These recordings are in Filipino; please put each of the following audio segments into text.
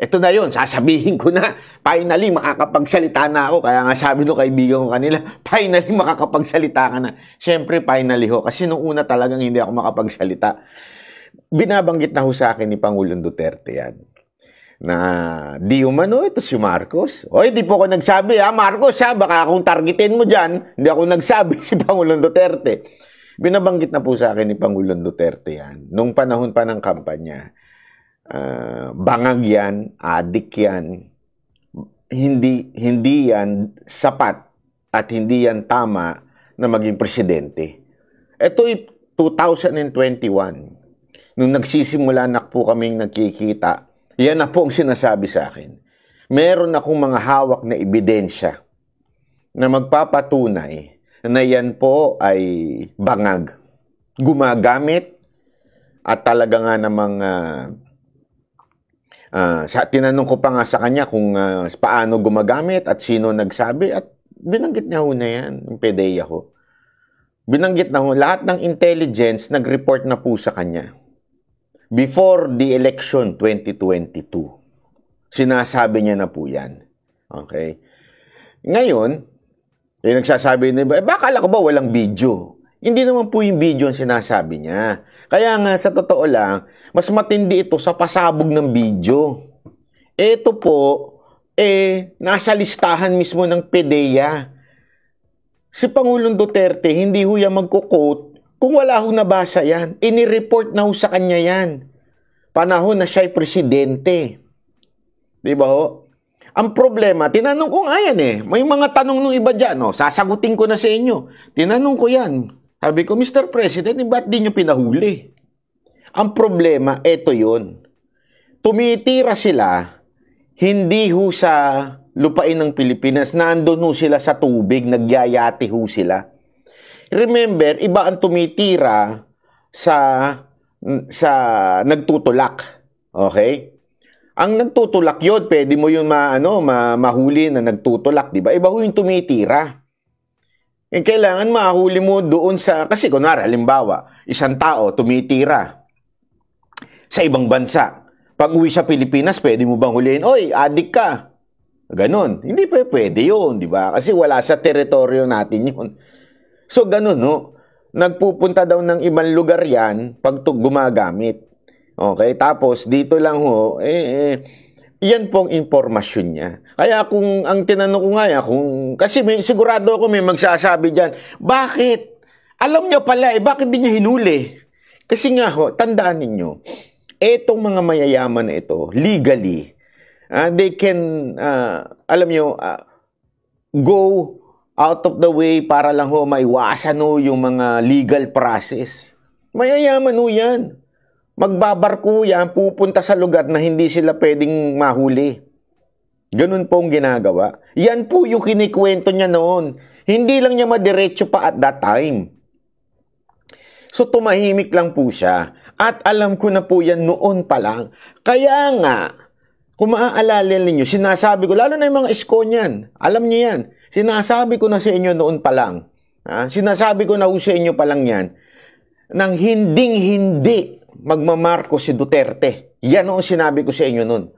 Ito na yun, sasabihin ko na, finally, makakapagsalita na ako. Kaya nga sabi nung kaibigan ko kanila, finally, makakapagsalita ka na. Siyempre, finally ho, kasi nung una talagang hindi ako makapagsalita. Binabanggit na ho sa akin ni Pangulong Duterte yan. Na di umano, ito si Marcos. Oy, di po ako nagsabi, Marcos, baka akong targetin mo dyan. Hindi ako nagsabi si Pangulong Duterte. Binabanggit na po sa akin ni Pangulong Duterte yan. Nung panahon pa ng kampanya. Bangag yan, adik yan, hindi yan sapat at hindi yan tama na maging presidente. Ito ay 2021. Nung nagsisimula na po kaming nagkikita, yan na po ang sinasabi sa akin. Meron akong mga hawak na ebidensya na magpapatunay na yan po ay bangag. Gumagamit at talaga nga namang tinanong ko pa nga sa kanya kung paano gumagamit at sino nagsabi at binanggit niya ho na yan, yung PDEA ho. Binanggit na ho, lahat ng intelligence nag-report na po sa kanya. Before the election 2022, sinasabi niya na po yan. Okay? Ngayon, yung nagsasabi na iba, baka ko ba walang video? Hindi naman po yung video ang sinasabi niya. Kaya nga, sa totoo lang, mas matindi ito sa pasabog ng video. Ito po, nasa listahan mismo ng PDEA. Si Pangulong Duterte, hindi ho yan magko-quote kung wala ho nabasa yan. Inireport na ho sa kanya yan. Panahon na siya'y presidente. Di ba ho? Ang problema, tinanong ko nga yan May mga tanong nung iba dyan, sasagutin ko na sa inyo. Tinanong ko yan. Sabi ko, Mr. President, ba't di nyo pinahuli? Ang problema, eto yun. Tumitira sila, hindi ho sa lupain ng Pilipinas, nandun ho sila sa tubig, nagyayati ho sila. Remember, iba ang tumitira sa nagtutulak. Okay? Ang nagtutulak yun, pwede mo yun mahuli na nagtutulak, di ba? Iba ho yung tumitira. Kailangan mahuli mo doon sa, kasi kunwari, halimbawa, isang tao tumitira sa ibang bansa. Pag uwi sa Pilipinas, pwede mo bang huliin? Oy, adik ka. Ganon. Hindi pa pwede yun, di ba? Kasi wala sa teritoryo natin yun. So, ganon, Nagpupunta daw ng ibang lugar yan pag gumagamit. Okay? Tapos, dito lang yan pong impormasyon niya. Kaya kung, ang tinanong ko nga kasi sigurado ako may magsasabi dyan, bakit? Alam niya pala bakit di niya hinuli? Kasi nga tandaan ninyo, etong mga mayayaman na ito, legally, they can, go out of the way para lang maiwasan yung mga legal process. Mayayaman yan. Magbabarko yan, pupunta sa lugar na hindi sila pwedeng mahuli. Ganun po ang ginagawa. Yan po yung kinikwento niya noon. Hindi lang niya madiretso pa at that time. So, tumahimik lang po siya. At alam ko na po yan noon pa lang. Kaya nga, kung maaalala ninyo, sinasabi ko, lalo na yung mga isko niyan, alam niyo yan, sinasabi ko na sa inyo noon pa lang. Sinasabi ko na sa inyo pa lang yan, nang hinding-hindi magmamarko si Duterte. Yan ang sinabi ko sa inyo noon.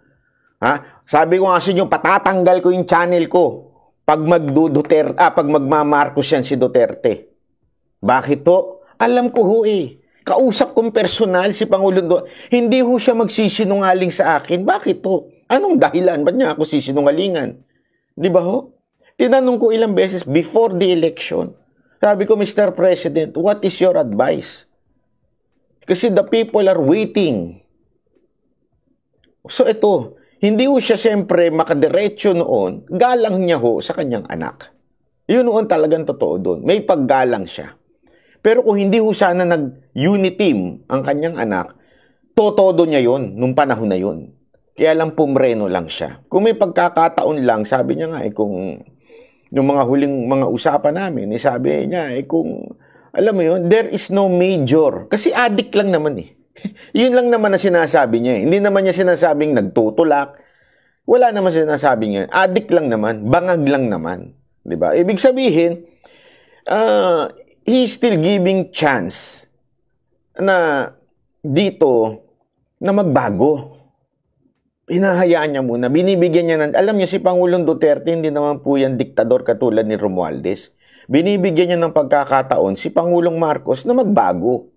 Sabi ko nga sa inyo, patatanggal ko yung channel ko pag magmamarkos yan si Duterte. Bakit to? Alam ko kausap kong personal si Pangulong Duterte. Hindi siya magsisinungaling sa akin. Bakit to? Anong dahilan? Ba't niya ako sisinungalingan? Di ba Tinanong ko ilang beses before the election. Sabi ko, Mr. President, what is your advice? Kasi the people are waiting. So ito, hindi siya siyempre makadiretso noon, galang niya sa kanyang anak. Yun noon talagang totoo doon. May paggalang siya. Pero kung hindi sana nag-uniteam ang kanyang anak, totodo niya yon nung panahon na yon. Kaya lang pumreno lang siya. Kung may pagkakataon lang, sabi niya nga kung yung mga huling mga usapan namin, sabi niya kung alam mo yun, there is no major. Kasi addict lang naman Yun lang naman na sinasabi niya Hindi naman niya sinasabing nagtutulak. Wala naman sinasabing niya. Addict lang naman. Bangag lang naman. Diba? Ibig sabihin, he's still giving chance na dito na magbago. Hinahayaan niya muna. Binibigyan niya ng... Alam niyo, si Pangulong Duterte, hindi naman po yan diktador katulad ni Romualdez. Binibigyan niya ng pagkakataon si Pangulong Marcos na magbago.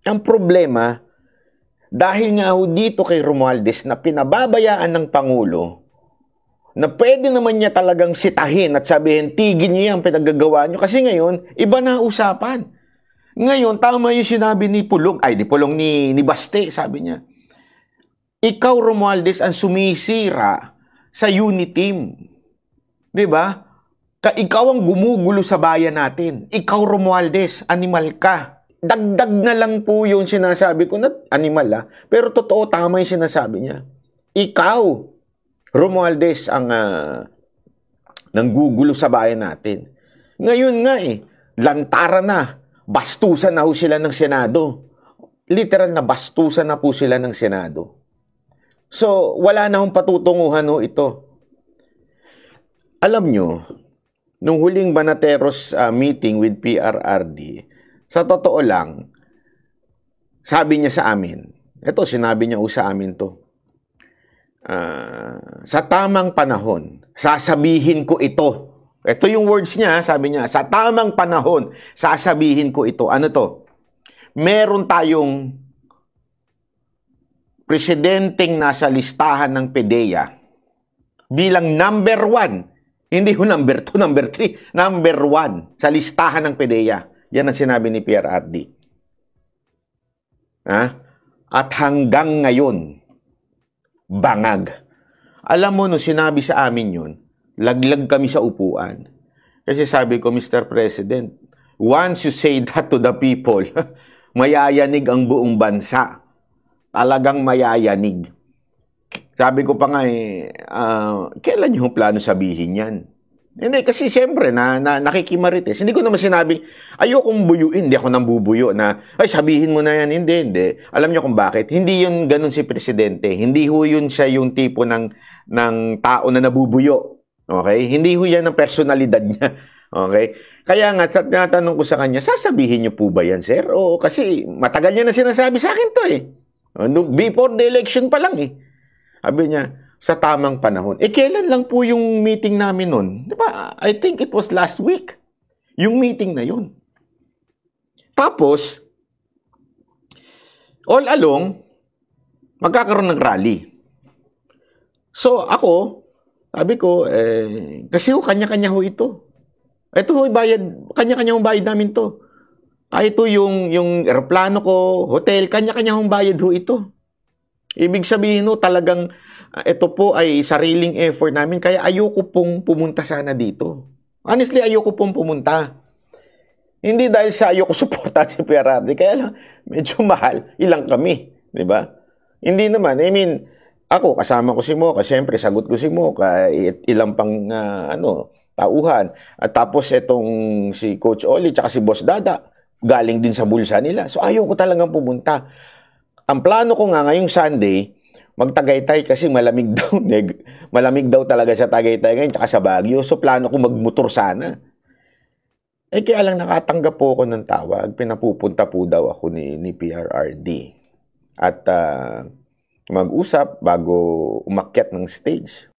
Ang problema, dahil nga ho dito kay Romualdez na pinababayaan ng Pangulo, na pwede naman niya talagang sitahin at sabihin, tigin niyo yung pinagagawa niyo. Kasi ngayon, iba na usapan. Ngayon, tama yung sinabi ni Pulong, ni Baste, sabi niya. Ikaw, Romualdez, ang sumisira sa Uniteam. Di ba? Ikaw ang gumugulo sa bayan natin. Ikaw, Romualdez, animal ka. Dagdag na lang po yung sinasabi ko na animal, pero totoo, tama yung sinasabi niya. Ikaw, Romualdez, ang nanggugulo sa bayan natin. Ngayon nga lantaran na, bastusan na ho sila ng Senado. Literal na bastusan na po sila ng Senado. So, wala na hong patutunguhan ho ito. Alam nyo, nung huling Banateros meeting with PRRD, sa totoo lang, sabi niya sa amin, ito, sinabi niya sa amin to, sa tamang panahon, sasabihin ko ito. Ito yung words niya, sabi niya, sa tamang panahon, sasabihin ko ito. Ano to? Meron tayong presidenteng nasa listahan ng PDEA bilang number 1. Hindi ho number 2, number 3. Number 1 sa listahan ng PDEA. Yan ang sinabi ni PRRD. At hanggang ngayon, bangag. Alam mo, no, sinabi sa amin yun, laglag kami sa upuan. Kasi sabi ko, Mr. President, once you say that to the people, mayayanig ang buong bansa. Talagang mayayanig. Sabi ko pa nga kailan yung plano sabihin yan? Hindi, kasi siyempre, nakikimarites. Hindi ko naman sinabing, ayokong buyuin. Hindi ako nang bubuyo na, ay, sabihin mo na yan. Hindi. Alam niyo kung bakit? Hindi yun ganun si Presidente. Hindi ho yun siya yung tipo ng tao na nabubuyo. Okay? Hindi ho yan ang personalidad niya. Okay? Kaya nga, tinatanong ko sa kanya, sasabihin niyo po ba yan, sir? Oo, kasi matagal niya na sinasabi sa akin to Before the election pa lang Sabi niya, sa tamang panahon. Kailan lang po yung meeting namin nun? Di ba? I think it was last week. Yung meeting na yun. Tapos, all along, magkakaroon ng rally. So, ako, sabi ko, kasi kanya-kanya ho ito. Ito ho, kanya-kanya ho bayad namin to. Ito yung aeroplano ko, hotel, kanya-kanya hong bayad ho ito. Ibig sabihin ho, talagang ito po ay sariling effort namin, kaya ayoko pong pumunta sana dito. Honestly, ayoko pong pumunta. Hindi dahil sa ayoko suporta si PRRD, kaya lang medyo mahal, ilang kami, di ba? Hindi naman, I mean, ako, kasama ko si Mocha, siyempre, sagot ko si Mocha, ilang pang, tauhan. At tapos itong si Coach Oli, tsaka si Boss Dada, galing din sa bulsa nila. So, ayaw ko talagang pumunta. Ang plano ko nga ngayong Sunday, magtagaytay kasi malamig daw. Malamig daw talaga sa Tagaytay ngayon, tsaka sa Baguio. So, plano ko magmotor sana. Kaya lang nakatanggap po ako ng tawag. Pinapupunta po daw ako ni PRRD. At mag-usap bago umakyat ng stage.